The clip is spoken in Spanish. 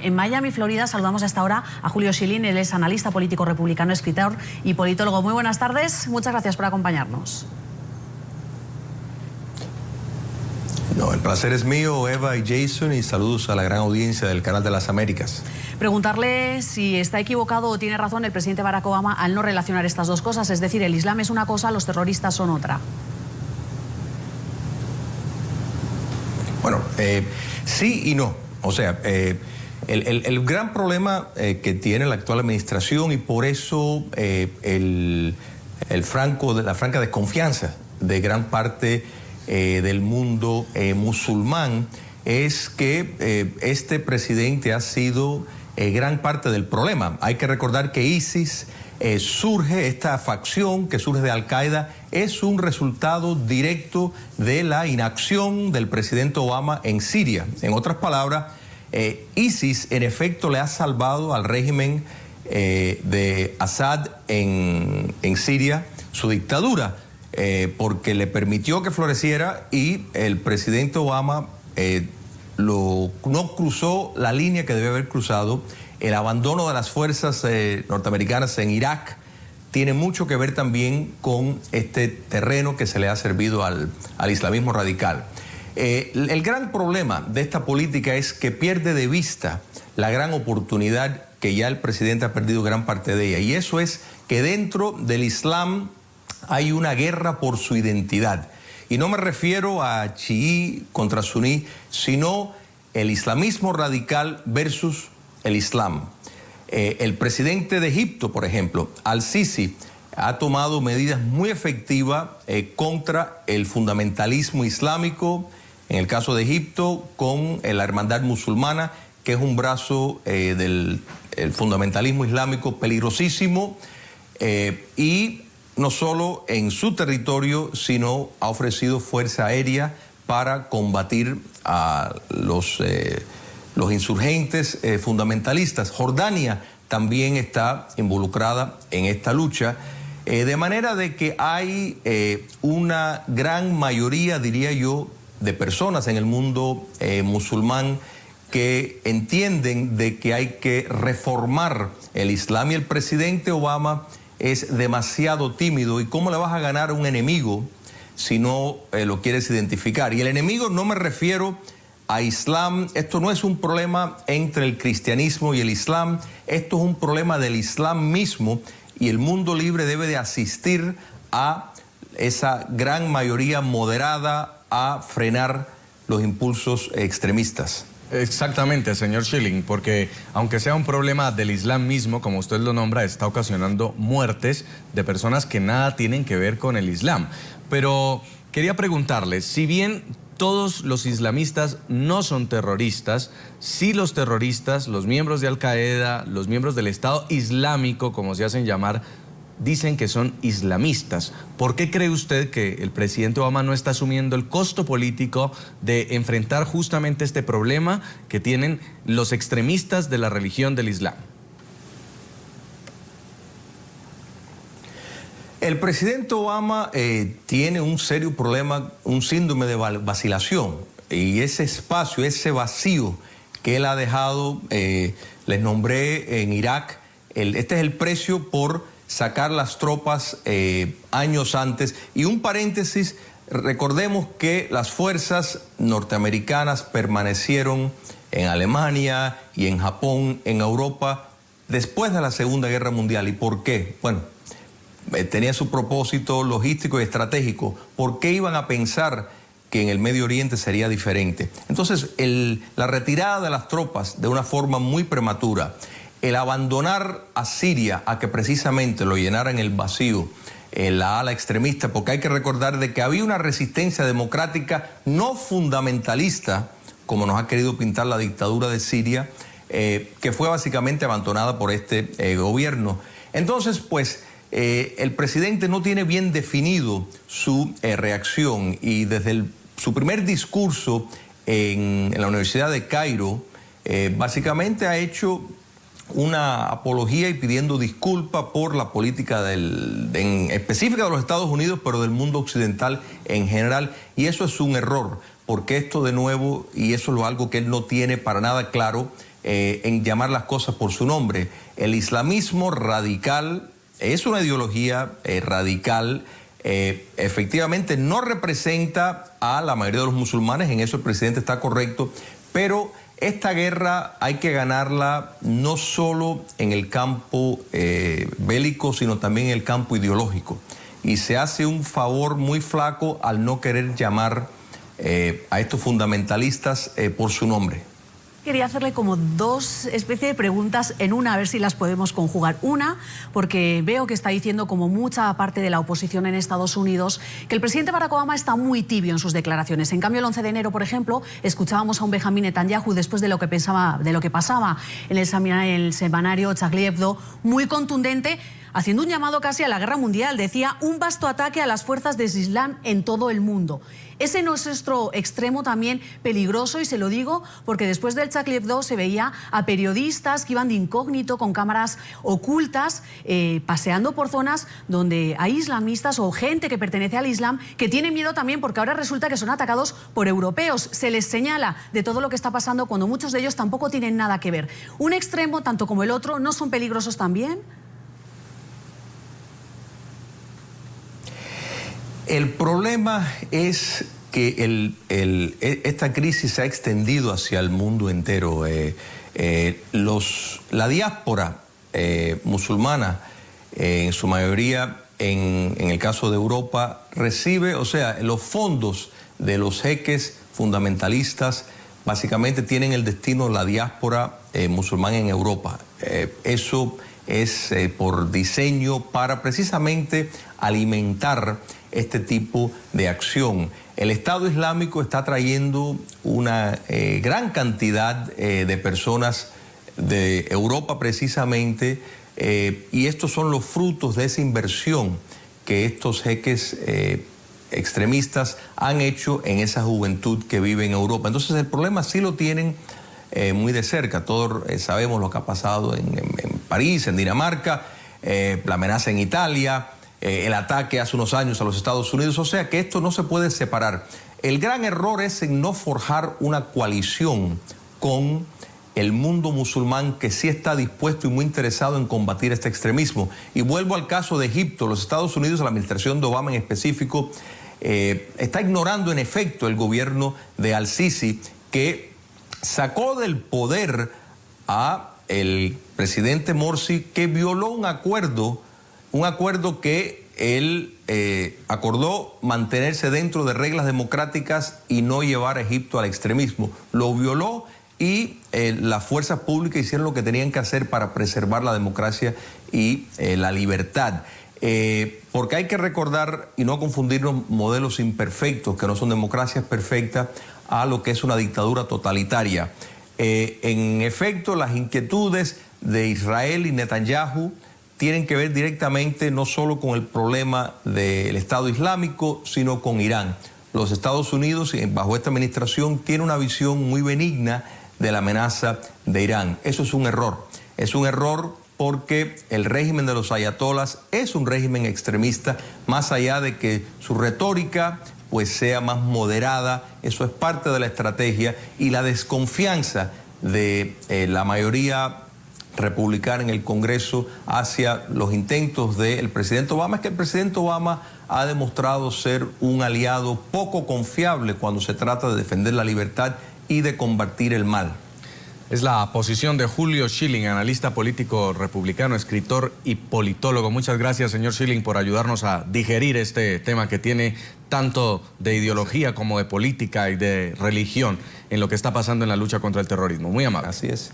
En Miami, Florida, saludamos hasta ahora a Julio Schilling. Él es analista político republicano, escritor y politólogo. Muy buenas tardes, muchas gracias por acompañarnos. No, el placer es mío, Eva y Jason, y saludos a la gran audiencia del Canal de las Américas. Preguntarle si está equivocado o tiene razón el presidente Barack Obama al no relacionar estas dos cosas, es decir, el Islam es una cosa, los terroristas son otra. Bueno, sí y no. O sea, el gran problema que tiene la actual administración, y por eso la franca desconfianza de gran parte del mundo musulmán, es que este presidente ha sido gran parte del problema. Hay que recordar que ISIS surge, esta facción que surge de Al-Qaeda, es un resultado directo de la inacción del presidente Obama en Siria. En otras palabras, ISIS en efecto le ha salvado al régimen de Assad en Siria su dictadura, porque le permitió que floreciera, y el presidente Obama no cruzó la línea que debe haber cruzado. El abandono de las fuerzas norteamericanas en Irak tiene mucho que ver también con este terreno que se le ha servido al islamismo radical. El gran problema de esta política es que pierde de vista la gran oportunidad que ya el presidente ha perdido gran parte de ella, y eso es que dentro del Islam hay una guerra por su identidad. Y no me refiero a chií contra suní, sino el islamismo radical versus el Islam. El presidente de Egipto, por ejemplo, Al-Sisi, ha tomado medidas muy efectivas contra el fundamentalismo islámico, en el caso de Egipto, con la hermandad musulmana, que es un brazo del fundamentalismo islámico peligrosísimo, y no solo en su territorio, sino ha ofrecido fuerza aérea para combatir a los insurgentes fundamentalistas. Jordania también está involucrada en esta lucha, de manera de que hay una gran mayoría, diría yo, de personas en el mundo musulmán que entienden de que hay que reformar el Islam, y el presidente Obama es demasiado tímido. ¿Y cómo le vas a ganar a un enemigo si no lo quieres identificar? Y el enemigo no me refiero a Islam. Esto no es un problema entre el cristianismo y el Islam, esto es un problema del Islam mismo, y el mundo libre debe de asistir a esa gran mayoría moderada a frenar los impulsos extremistas. Exactamente, señor Schilling, porque aunque sea un problema del Islam mismo, como usted lo nombra, está ocasionando muertes de personas que nada tienen que ver con el Islam. Pero quería preguntarle, si bien todos los islamistas no son terroristas, sí los terroristas, los miembros de Al-Qaeda, los miembros del Estado Islámico, como se hacen llamar, dicen que son islamistas. ¿Por qué cree usted que el presidente Obama no está asumiendo el costo político de enfrentar justamente este problema que tienen los extremistas de la religión del Islam? El presidente Obama tiene un serio problema, un síndrome de vacilación, y ese espacio, ese vacío que él ha dejado, les nombré en Irak, este es el precio por sacar las tropas años antes. Y un paréntesis, recordemos que las fuerzas norteamericanas permanecieron en Alemania y en Japón, en Europa, después de la Segunda Guerra Mundial. ¿Y por qué? Bueno, tenía su propósito logístico y estratégico. ¿Por qué iban a pensar que en el Medio Oriente sería diferente? Entonces, la retirada de las tropas de una forma muy prematura, el abandonar a Siria a que precisamente lo llenaran el vacío la ala extremista, porque hay que recordar de que había una resistencia democrática no fundamentalista, como nos ha querido pintar la dictadura de Siria, que fue básicamente abandonada por este gobierno. Entonces, pues, el presidente no tiene bien definido su reacción, y desde su primer discurso en la Universidad de Cairo, básicamente ha hecho una apología y pidiendo disculpas por la política en específica de los Estados Unidos, pero del mundo occidental en general, y eso es un error, porque esto de nuevo, y eso es algo que él no tiene para nada claro, en llamar las cosas por su nombre. El islamismo radical es una ideología radical. Efectivamente no representa a la mayoría de los musulmanes, en eso el presidente está correcto, pero esta guerra hay que ganarla no solo en el campo bélico, sino también en el campo ideológico. Y se hace un favor muy flaco al no querer llamar a estos fundamentalistas por su nombre. Quería hacerle como dos especies de preguntas en una, a ver si las podemos conjugar. Una, porque veo que está diciendo, como mucha parte de la oposición en Estados Unidos, que el presidente Barack Obama está muy tibio en sus declaraciones. En cambio, el 11 de enero, por ejemplo, escuchábamos a un Benjamin Netanyahu después de lo que pasaba en el semanario Charlie Hebdo, muy contundente, haciendo un llamado casi a la guerra mundial. Decía, un vasto ataque a las fuerzas del Islam en todo el mundo. Ese no es nuestro extremo también peligroso, y se lo digo porque después del Charlie Hebdo se veía a periodistas que iban de incógnito con cámaras ocultas paseando por zonas donde hay islamistas o gente que pertenece al Islam que tiene miedo también porque ahora resulta que son atacados por europeos. Se les señala de todo lo que está pasando cuando muchos de ellos tampoco tienen nada que ver. Un extremo tanto como el otro, ¿no son peligrosos también? El problema es que esta crisis se ha extendido hacia el mundo entero. La diáspora musulmana, en su mayoría, en el caso de Europa, recibe, o sea, los fondos de los jeques fundamentalistas básicamente tienen el destino de la diáspora musulmana en Europa. Eso es por diseño para precisamente alimentar este tipo de acción. El Estado Islámico está trayendo una gran cantidad de personas de Europa precisamente, y estos son los frutos de esa inversión que estos jeques extremistas han hecho en esa juventud que vive en Europa. Entonces el problema sí lo tienen muy de cerca. Todos sabemos lo que ha pasado en París, en Dinamarca, la amenaza en Italia, el ataque hace unos años a los Estados Unidos. O sea que esto no se puede separar. El gran error es en no forjar una coalición con el mundo musulmán, que sí está dispuesto y muy interesado en combatir este extremismo. Y vuelvo al caso de Egipto. Los Estados Unidos, la administración de Obama en específico, está ignorando en efecto el gobierno de Al-Sisi, que sacó del poder a el presidente Morsi, que violó un acuerdo que él acordó mantenerse dentro de reglas democráticas y no llevar a Egipto al extremismo. Lo violó y las fuerzas públicas hicieron lo que tenían que hacer para preservar la democracia y la libertad. Porque hay que recordar y no confundirnos modelos imperfectos, que no son democracias perfectas, a lo que es una dictadura totalitaria. En efecto, las inquietudes de Israel y Netanyahu tienen que ver directamente no solo con el problema del Estado Islámico, sino con Irán. Los Estados Unidos, bajo esta administración, tienen una visión muy benigna de la amenaza de Irán. Eso es un error. Es un error porque el régimen de los ayatolas es un régimen extremista, más allá de que su retórica pues sea más moderada. Eso es parte de la estrategia, y la desconfianza de la mayoría republicana en el Congreso hacia los intentos del presidente Obama es que el presidente Obama ha demostrado ser un aliado poco confiable cuando se trata de defender la libertad y de combatir el mal. Es la posición de Julio Schilling, analista político republicano, escritor y politólogo. Muchas gracias, señor Schilling, por ayudarnos a digerir este tema que tiene tanto de ideología como de política y de religión en lo que está pasando en la lucha contra el terrorismo. Muy amable. Así es.